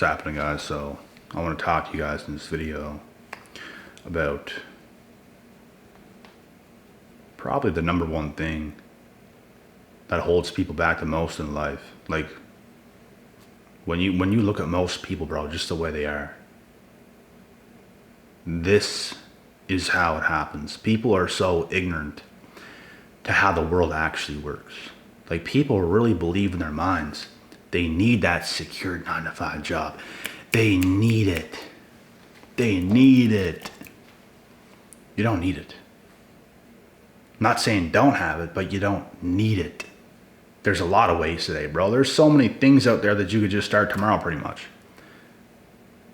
What's happening, guys? So I want to talk to you guys in this video about probably the number one thing that holds people back the most in life. Like when you look at most people, bro, just the way they are, this is how it happens. People are so ignorant to how the world actually works. Like, people really believe in their minds they need that secure 9-to-5 job. They need it. They need it. You don't need it. I'm not saying don't have it, but you don't need it. There's a lot of ways today, bro. There's so many things out there that you could just start tomorrow, pretty much.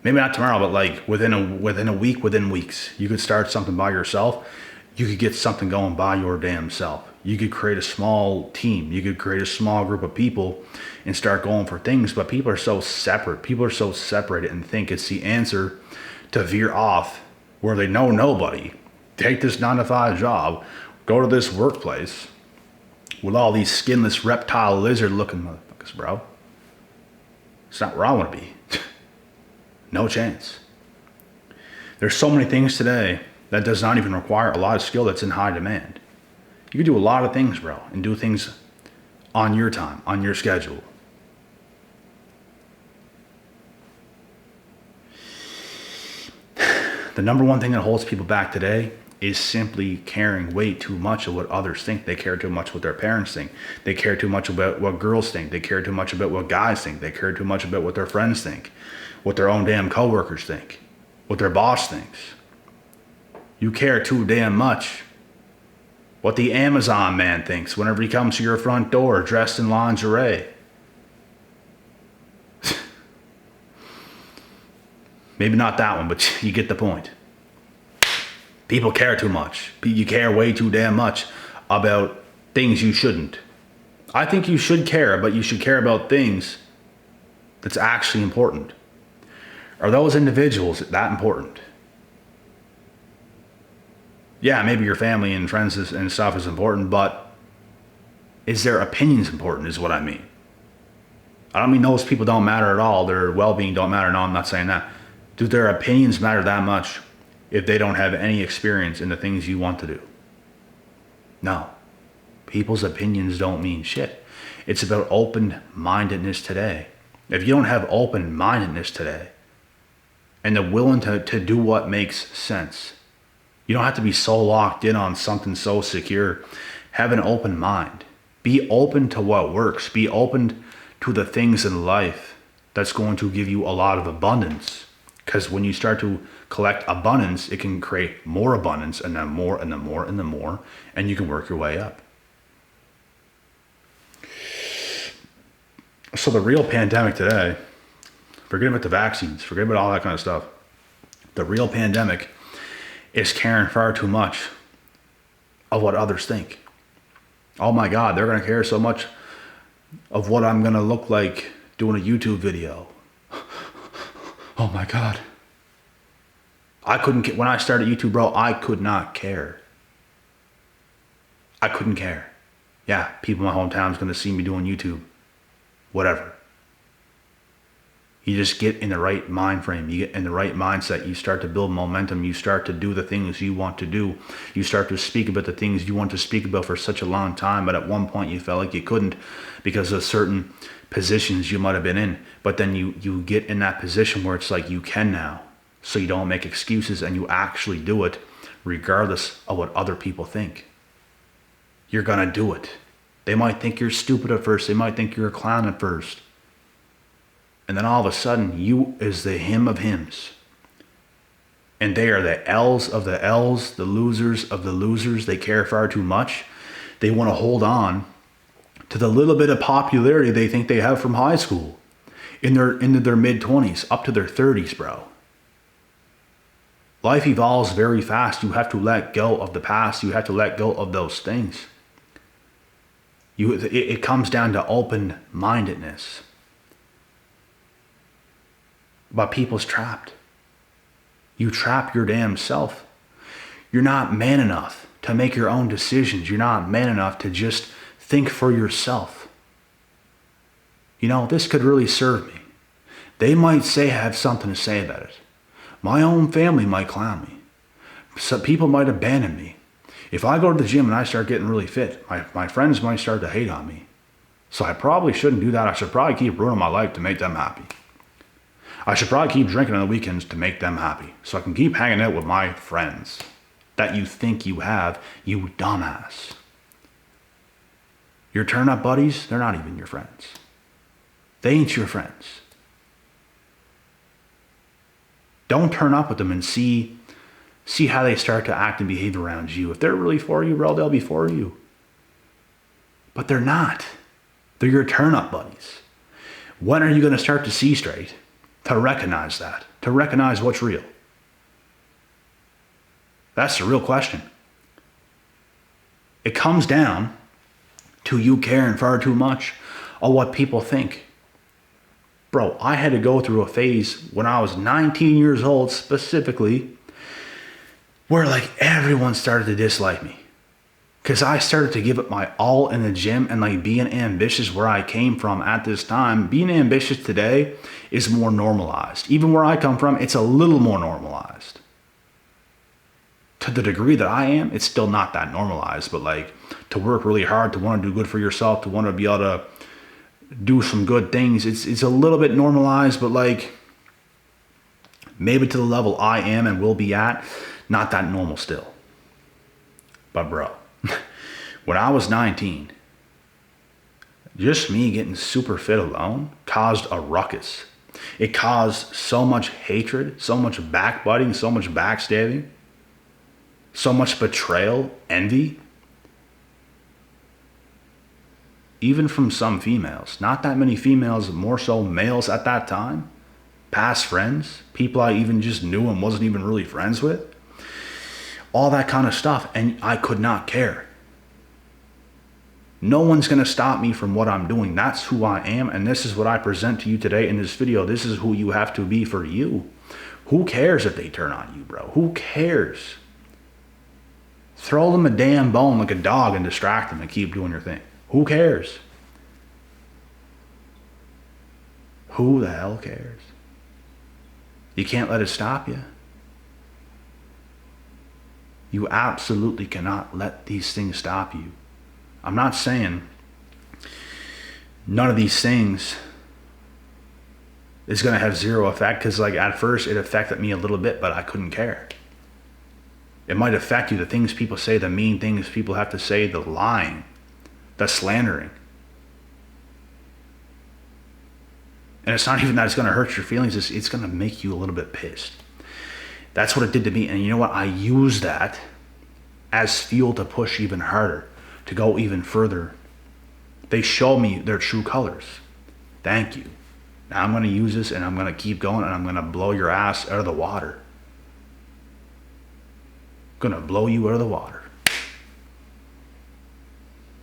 Maybe not tomorrow, but like within a week, within weeks, you could start something by yourself. You could get something going by your damn self. You could create a small team. You could create a small group of people and start going for things. But people are so separate. People are so separated and think it's the answer to veer off where they know nobody. Take this 9-to-5 job, go to this workplace with all these skinless reptile lizard looking motherfuckers, bro. It's not where I want to be. No chance. There's so many things today that does not even require a lot of skill that's in high demand. You can do a lot of things, bro, and do things on your time, on your schedule. The number one thing that holds people back today is simply caring way too much of what others think. They care too much what their parents think. They care too much about what girls think. They care too much about what guys think. They care too much about what their friends think, what their own damn coworkers think, what their boss thinks. You care too damn much what the Amazon man thinks whenever he comes to your front door dressed in lingerie. Maybe not that one, but you get the point. People care too much. You care way too damn much about things you shouldn't. I think you should care, but you should care about things that's actually important. Are those individuals that important? Yeah, maybe your family and friends and stuff is important, but is their opinions important is what I mean. I don't mean those people don't matter at all. Their well-being don't matter. No, I'm not saying that. Do their opinions matter that much if they don't have any experience in the things you want to do? No. People's opinions don't mean shit. It's about open-mindedness today. If you don't have open-mindedness today and the willing to do what makes sense, you don't have to be so locked in on something so secure. Have an open mind. Be open to what works. Be open to the things in life that's going to give you a lot of abundance. Because when you start to collect abundance, it can create more abundance, and then more, and then more, and then more, and you can work your way up. So the real pandemic today, forget about the vaccines, forget about all that kind of stuff. The real pandemic is caring far too much of what others think. Oh my God, they're going to care so much of what I'm going to look like doing a YouTube video. Oh my God. When I started YouTube, bro, I could not care. I couldn't care. Yeah, people in my hometown is going to see me doing YouTube. Whatever. You just get in the right mind frame. You get in the right mindset. You start to build momentum. You start to do the things you want to do. You start to speak about the things you want to speak about for such a long time, but at one point you felt like you couldn't because of certain positions you might have been in. But then you get in that position where it's like you can now. So you don't make excuses and you actually do it regardless of what other people think. You're going to do it. They might think you're stupid at first. They might think you're a clown at first. And then all of a sudden, you is the hymn of hymns. And they are the L's of the L's, the losers of the losers. They care far too much. They want to hold on to the little bit of popularity they think they have from high school into their mid-20s, up to their 30s, bro. Life evolves very fast. You have to let go of the past. You have to let go of those things. It comes down to open-mindedness. But people's trapped. You trap your damn self. You're not man enough to make your own decisions. You're not man enough to just think for yourself. You know, this could really serve me. They might have something to say about it. My own family might clown me. Some people might abandon me. If I go to the gym and I start getting really fit, my friends might start to hate on me. So I probably shouldn't do that. I should probably keep ruining my life to make them happy. I should probably keep drinking on the weekends to make them happy. So I can keep hanging out with my friends that you think you have, you dumbass. Your turn-up buddies, they're not even your friends. They ain't your friends. Don't turn up with them and see how they start to act and behave around you. If they're really for you, bro, they'll be for you. But they're not. They're your turn-up buddies. When are you going to start to see straight? To recognize that. To recognize what's real. That's the real question. It comes down to you caring far too much of what people think. Bro, I had to go through a phase when I was 19 years old specifically where like everyone started to dislike me. Because I started to give it my all in the gym and like being ambitious where I came from at this time. Being ambitious today is more normalized. Even where I come from, it's a little more normalized. To the degree that I am, it's still not that normalized. But like to work really hard, to want to do good for yourself, to want to be able to do some good things, it's a little bit normalized, but like maybe to the level I am and will be at, not that normal still. But bro, when I was 19, just me getting super fit alone caused a ruckus. It caused so much hatred, so much backbiting, so much backstabbing, so much betrayal, envy. Even from some females. Not that many females, more so males at that time. Past friends, people I even just knew and wasn't even really friends with. All that kind of stuff, and I could not care. No one's going to stop me from what I'm doing. That's who I am, and this is what I present to you today in this video. This is who you have to be for you. Who cares if they turn on you, bro? Who cares? Throw them a damn bone like a dog and distract them and keep doing your thing. Who cares? Who the hell cares? You can't let it stop you. You absolutely cannot let these things stop you. I'm not saying none of these things is going to have zero effect, because like at first it affected me a little bit, but I couldn't care. It might affect you, the things people say, the mean things people have to say, the lying, the slandering. And it's not even that it's going to hurt your feelings, it's going to make you a little bit pissed. That's what it did to me. And you know what? I use that as fuel to push even harder, to go even further. They show me their true colors. Thank you. Now I'm going to use this and I'm going to keep going and I'm going to blow your ass out of the water. I'm going to blow you out of the water.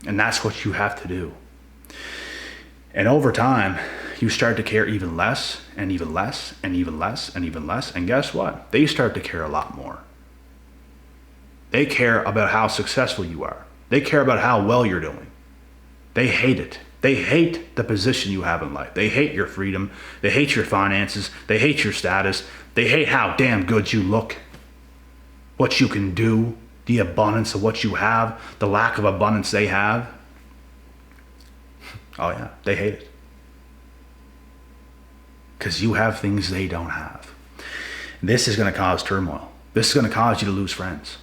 And that's what you have to do. And over time, you start to care even less and even less and even less and even less. And guess what? They start to care a lot more. They care about how successful you are. They care about how well you're doing. They hate it. They hate the position you have in life. They hate your freedom. They hate your finances. They hate your status. They hate how damn good you look, what you can do, the abundance of what you have, the lack of abundance they have. Oh yeah, they hate it. Because you have things they don't have. This is going to cause turmoil. This is going to cause you to lose friends.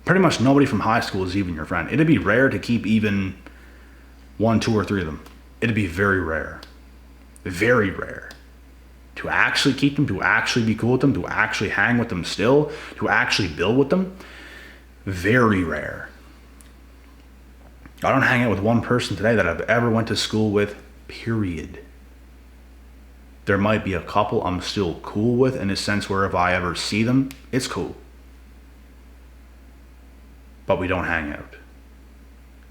Pretty much nobody from high school is even your friend. It'd be rare to keep even 1, 2, or 3 of them. It'd be very rare. Very rare. To actually keep them, to actually be cool with them, to actually hang with them still, to actually build with them. Very rare. I don't hang out with one person today that I've ever went to school with, period. There might be a couple I'm still cool with in a sense where if I ever see them, it's cool. But we don't hang out.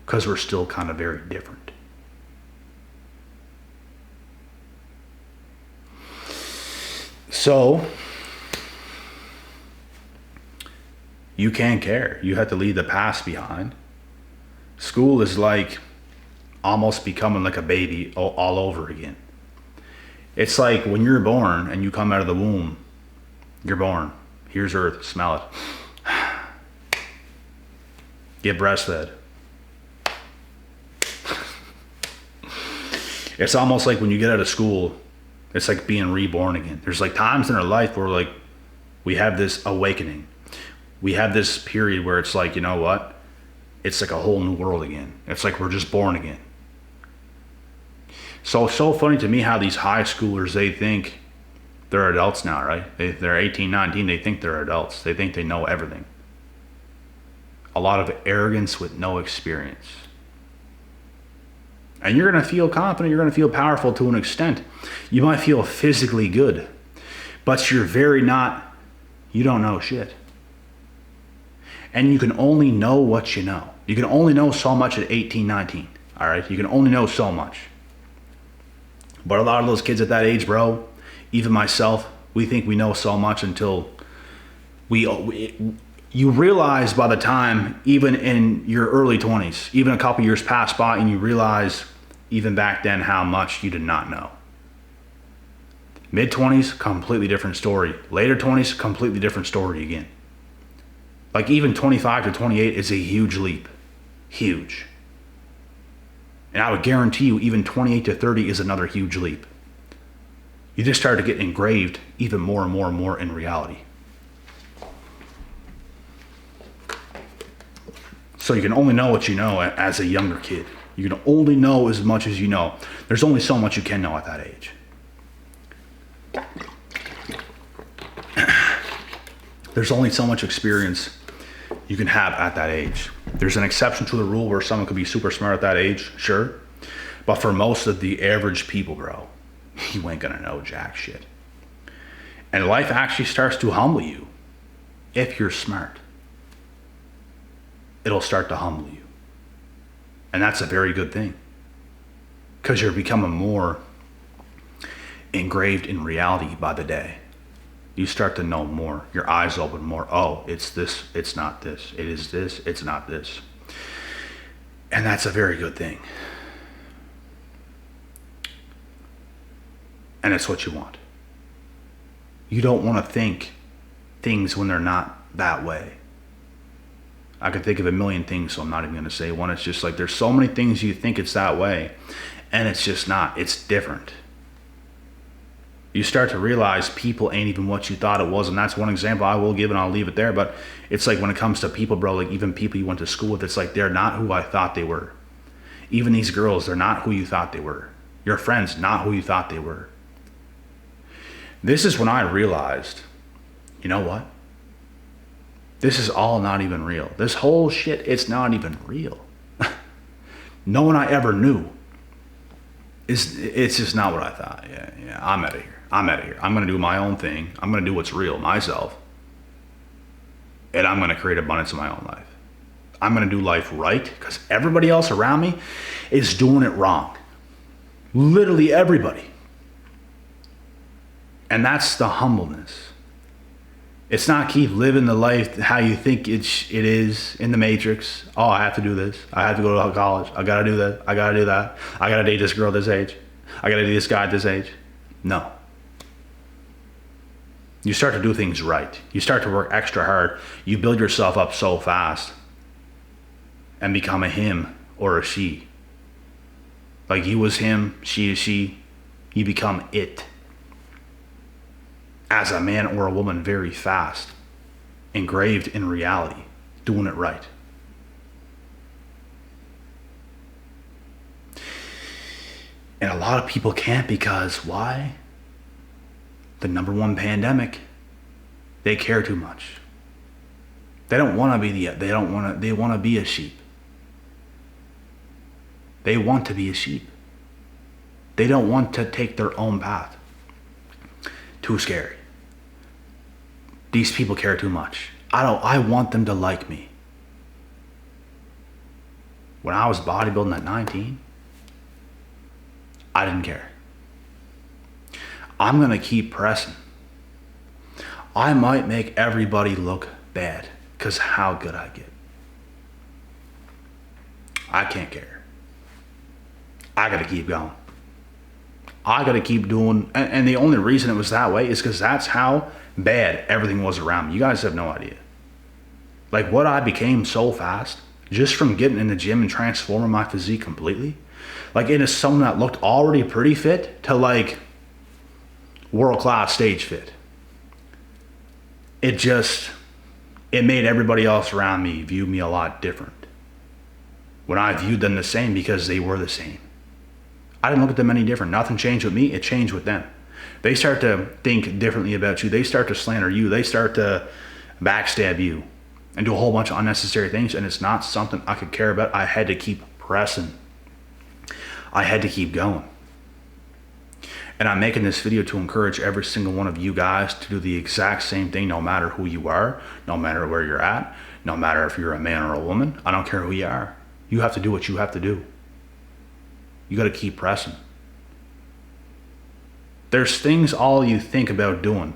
Because we're still kind of very different. So, you can't care. You have to leave the past behind. School is like almost becoming like a baby all over again. It's like when you're born and you come out of the womb, you're born. Here's earth, smell it. Get breastfed. It's almost like when you get out of school, it's like being reborn again. There's like times in our life where like we have this awakening. We have this period where it's like, you know what? It's like a whole new world again. It's like we're just born again. So it's so funny to me how these high schoolers, they think they're adults now, right? They're 18, 19, they think they're adults. They think they know everything. A lot of arrogance with no experience. And you're going to feel confident, you're going to feel powerful to an extent. You might feel physically good, but you don't know shit. And you can only know what you know. You can only know so much at 18, 19, all right? You can only know so much. But a lot of those kids at that age, bro, even myself, we think we know so much until you realize by the time, even in your early 20s, even a couple years pass by, and you realize even back then how much you did not know. Mid-20s, completely different story. Later 20s, completely different story again. Like even 25 to 28 is a huge leap. Huge. And I would guarantee you even 28 to 30 is another huge leap. You just start to get engraved even more and more and more in reality. So you can only know what you know as a younger kid. You can only know as much as you know. There's only so much you can know at that age. There's only so much experience you can have at that age. There's an exception to the rule where someone could be super smart at that age, sure. But for most of the average people, bro, you ain't gonna know jack shit. And life actually starts to humble you if you're smart. It'll start to humble you. And that's a very good thing. Because you're becoming more engraved in reality by the day. You start to know more. Your eyes open more. Oh, it's this, it's not this. It is this, it's not this. And that's a very good thing. And it's what you want. You don't want to think things when they're not that way. I could think of a million things, so I'm not even going to say one. It's just like there's so many things you think it's that way, and it's just not. It's different. You start to realize people ain't even what you thought it was, and that's one example I will give, and I'll leave it there. But it's like when it comes to people, bro, like even people you went to school with, it's like they're not who I thought they were. Even these girls, they're not who you thought they were. Your friends, not who you thought they were. This is when I realized, you know what? This is all not even real. This whole shit, it's not even real. No one I ever knew. It's just not what I thought. Yeah, I'm out of here. I'm going to do my own thing. I'm going to do what's real, myself. And I'm going to create abundance in my own life. I'm going to do life right because everybody else around me is doing it wrong. Literally everybody. And that's the humbleness. It's not keep living the life how you think it is in the matrix. Oh, I have to do this. I have to go to college. I got to do that. I got to do that. I got to date this girl at this age. I got to date this guy at this age. No. You start to do things right. You start to work extra hard. You build yourself up so fast and become a him or a she. Like you was him, she is she. You become it. As a man or a woman very fast, engraved in reality, doing it right. And a lot of people can't because why? The number one pandemic. They care too much. They don't want to be they want to be a sheep. They want to be a sheep. They don't want to take their own path. Too scary. These people care too much. I want them to like me. When I was bodybuilding at 19, I didn't care. I'm going to keep pressing. I might make everybody look bad because how good I get. I can't care. I got to keep going. I got to keep doing, and the only reason it was that way is because that's how bad everything was around me. You guys have no idea. Like what I became so fast just from getting in the gym and transforming my physique completely. Like it is someone that looked already pretty fit to like world-class stage fit. It made everybody else around me view me a lot different when I viewed them the same because they were the same. I didn't look at them any different. Nothing changed with me. It changed with them. They start to think differently about you. They start to slander you. They start to backstab you and do a whole bunch of unnecessary things. And it's not something I could care about. I had to keep pressing. I had to keep going. And I'm making this video to encourage every single one of you guys to do the exact same thing, no matter who you are, no matter where you're at, no matter if you're a man or a woman. I don't care who you are. You have to do what you have to do. You got to keep pressing. There's things all you think about doing.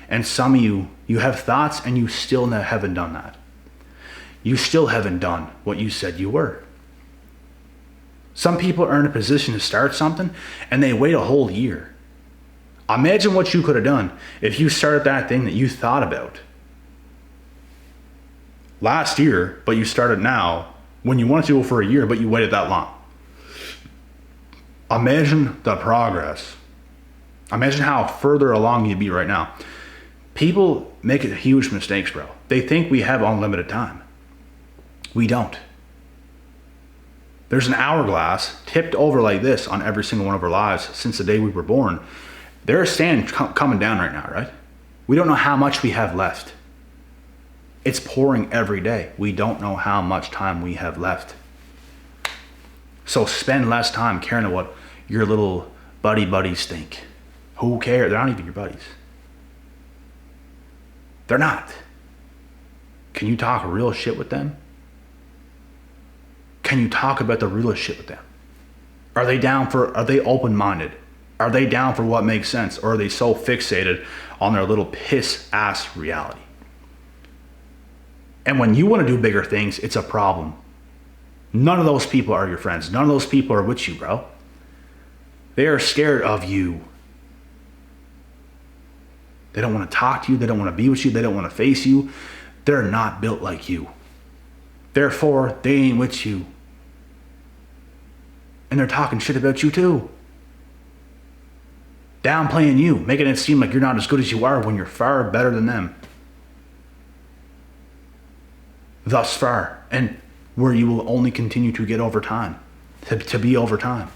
And some of you have thoughts and you still haven't done that. You still haven't done what you said you were. Some people are in a position to start something and they wait a whole year. Imagine what you could have done if you started that thing that you thought about last year, but you started now when you wanted to go for a year, but you waited that long. Imagine the progress. Imagine how further along you'd be right now. People make huge mistakes, bro. They think we have unlimited time. We don't. There's an hourglass tipped over like this on every single one of our lives since the day we were born. There's sand coming down right now, right? We don't know how much we have left. It's pouring every day. We don't know how much time we have left. So spend less time caring about what your little buddies think. Who cares? They're not even your buddies. They're not. Can you talk real shit with them? Can you talk about the realest shit with them? Are they open-minded? Are they down for what makes sense? Or are they so fixated on their little piss-ass reality? And when you want to do bigger things, it's a problem. None of those people are your friends. None of those people are with you, bro. They are scared of you. They don't want to talk to you. They don't want to be with you. They don't want to face you. They're not built like you. Therefore, they ain't with you. And they're talking shit about you too. Downplaying you, making it seem like you're not as good as you are when you're far better than them. Thus far. And where you will only continue to get over time. To be over time.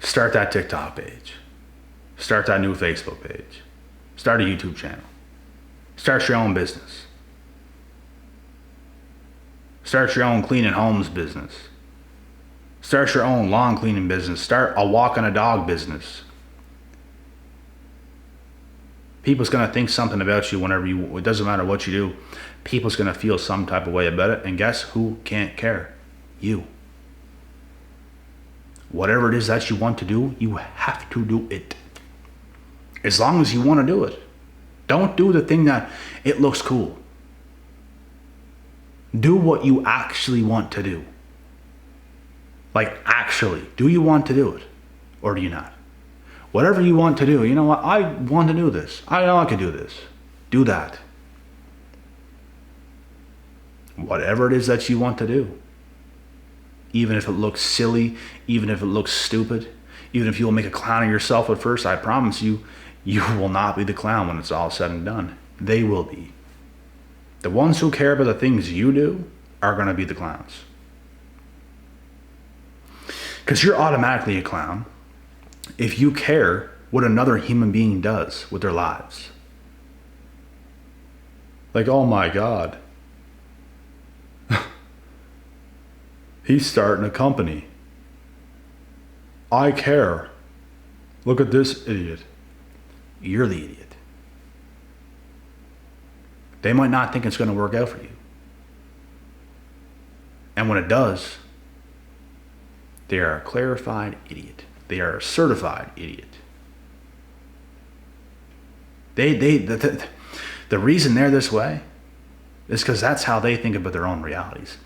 Start that TikTok page. Start that new Facebook page. Start a YouTube channel. Start your own business. Start your own cleaning homes business. Start your own lawn cleaning business. Start a walk on a dog business. People's going to think something about you it doesn't matter what you do. People's going to feel some type of way about it. And guess who can't care? You. Whatever it is that you want to do, you have to do it. As long as you want to do it. Don't do the thing that it looks cool. Do what you actually want to do. Like actually, do you want to do it? Or do you not? Whatever you want to do, you know what? I want to do this. I know I can do this. Do that. Whatever it is that you want to do. Even if it looks silly, even if it looks stupid, even if you'll make a clown of yourself at first, I promise you, you will not be the clown when it's all said and done. They will be. The ones who care about the things you do are going to be the clowns. Because you're automatically a clown if you care what another human being does with their lives. Like, oh my God. He's starting a company. I care. Look at this idiot. You're the idiot. They might not think it's going to work out for you. And when it does, they are a clarified idiot. They are a certified idiot. The reason they're this way It's because that's how they think about their own realities.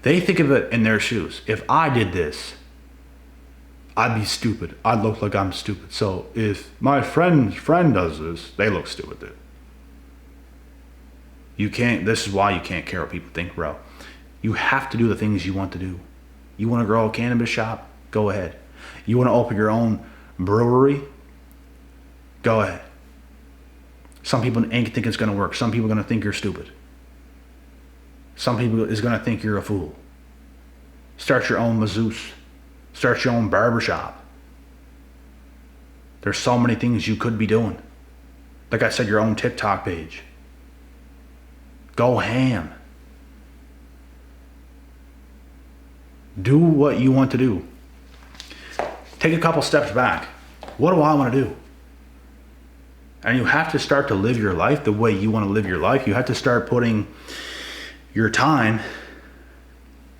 They think of it in their shoes. If I did this, I'd be stupid. I'd look like I'm stupid. So if my friend's friend does this, they look stupid too. You can't, this is why you can't care what people think, bro. You have to do the things you want to do. You want to grow a cannabis shop? Go ahead. You want to open your own brewery? Go ahead. Some people ain't think it's going to work. Some people are going to think you're stupid. Some people is going to think you're a fool. Start your own masseuse. Start your own barbershop. There's so many things you could be doing. Like I said, your own TikTok page. Go ham. Do what you want to do. Take a couple steps back. What do I want to do? And you have to start to live your life the way you want to live your life. You have to start putting your time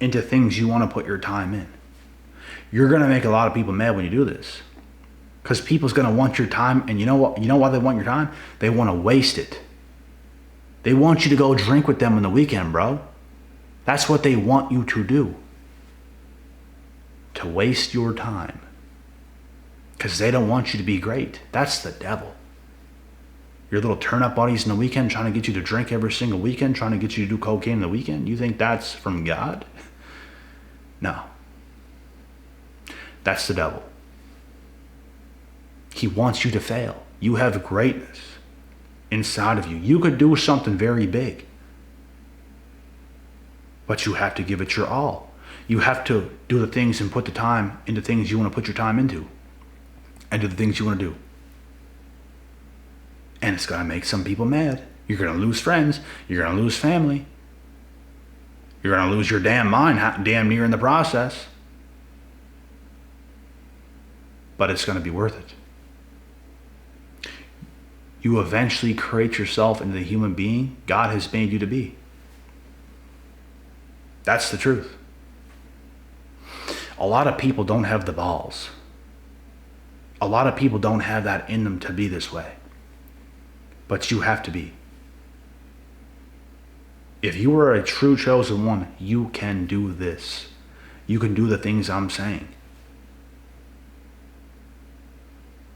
into things you want to put your time in. You're going to make a lot of people mad when you do this. Because people's going to want your time. And you know what? You know why they want your time? They want to waste it. They want you to go drink with them on the weekend, bro. That's what they want you to do. To waste your time. Because they don't want you to be great. That's the devil. Your little turn-up buddies in the weekend trying to get you to drink every single weekend, trying to get you to do cocaine in the weekend. You think that's from God? No. That's the devil. He wants you to fail. You have greatness inside of you. You could do something very big. But you have to give it your all. You have to do the things and put the time into things you want to put your time into. And do the things you want to do. And it's going to make some people mad. You're going to lose friends. You're going to lose family. You're going to lose your damn mind damn near in the process. But it's going to be worth it. You eventually create yourself into the human being God has made you to be. That's the truth. A lot of people don't have the balls. A lot of people don't have that in them to be this way. But you have to be. If you are a true chosen one, you can do this. You can do the things I'm saying.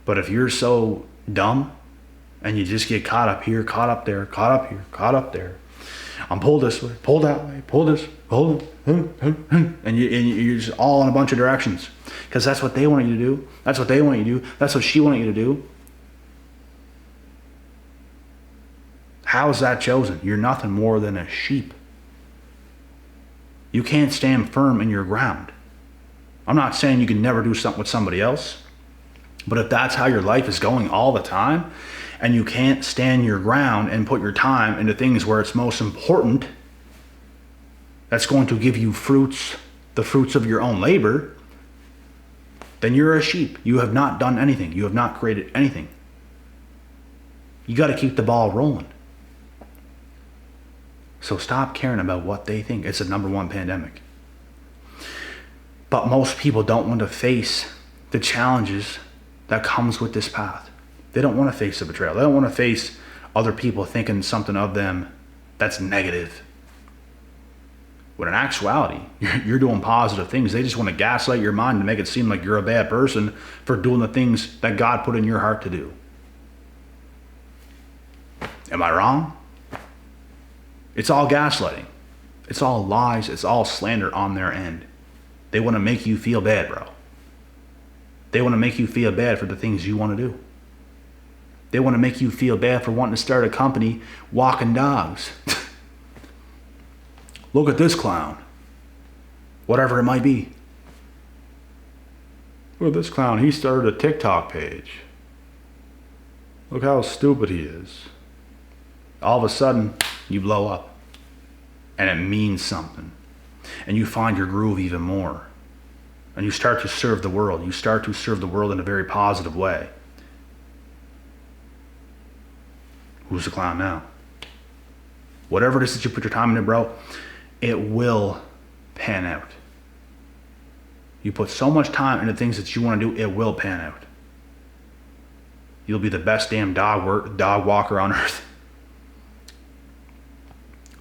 But if you're so dumb and you just get caught up here, caught up there, caught up here, caught up there, I'm pulled this way, pulled that way, pulled this, pulled, and you're just all in a bunch of directions. Because that's what they want you to do. That's what they want you to do. That's what she wanted you to do. How is that chosen? You're nothing more than a sheep. You can't stand firm in your ground. I'm not saying you can never do something with somebody else, but if that's how your life is going all the time, and you can't stand your ground and put your time into things where it's most important, that's going to give you fruits, the fruits of your own labor, then you're a sheep. You have not done anything. You have not created anything. You got to keep the ball rolling. So stop caring about what they think. It's the #1 pandemic. But most people don't want to face the challenges that comes with this path. They don't want to face the betrayal. They don't want to face other people thinking something of them that's negative. When in actuality, you're doing positive things. They just want to gaslight your mind to make it seem like you're a bad person for doing the things that God put in your heart to do. Am I wrong? It's all gaslighting. It's all lies. It's all slander on their end. They want to make you feel bad, bro. They want to make you feel bad for the things you want to do. They want to make you feel bad for wanting to start a company walking dogs. Look at this clown. Whatever it might be. Look at this clown. He started a TikTok page. Look how stupid he is. All of a sudden, you blow up. And it means something. And you find your groove even more. And you start to serve the world. You start to serve the world in a very positive way. Who's the clown now? Whatever it is that you put your time into, bro, it will pan out. You put so much time into things that you want to do, it will pan out. You'll be the best damn dog walker on earth.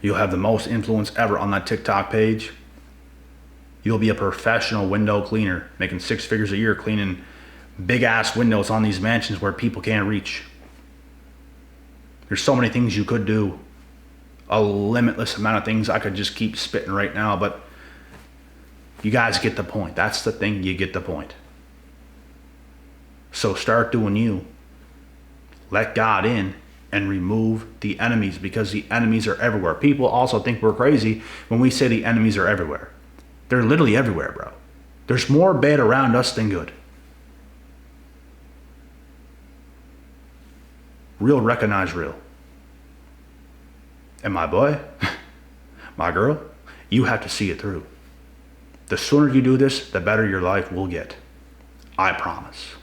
You'll have the most influence ever on that TikTok page. You'll be a professional window cleaner, making 6 figures a year cleaning big ass windows on these mansions where people can't reach. There's so many things you could do. A limitless amount of things I could just keep spitting right now, but you guys get the point. That's the thing, you get the point. So start doing you. Let God in and remove the enemies, because the enemies are everywhere. People also think we're crazy when we say the enemies are everywhere. They're literally everywhere, bro. There's more bad around us than good. Real recognize real. And my boy, my girl, you have to see it through. The sooner you do this, the better your life will get. I promise.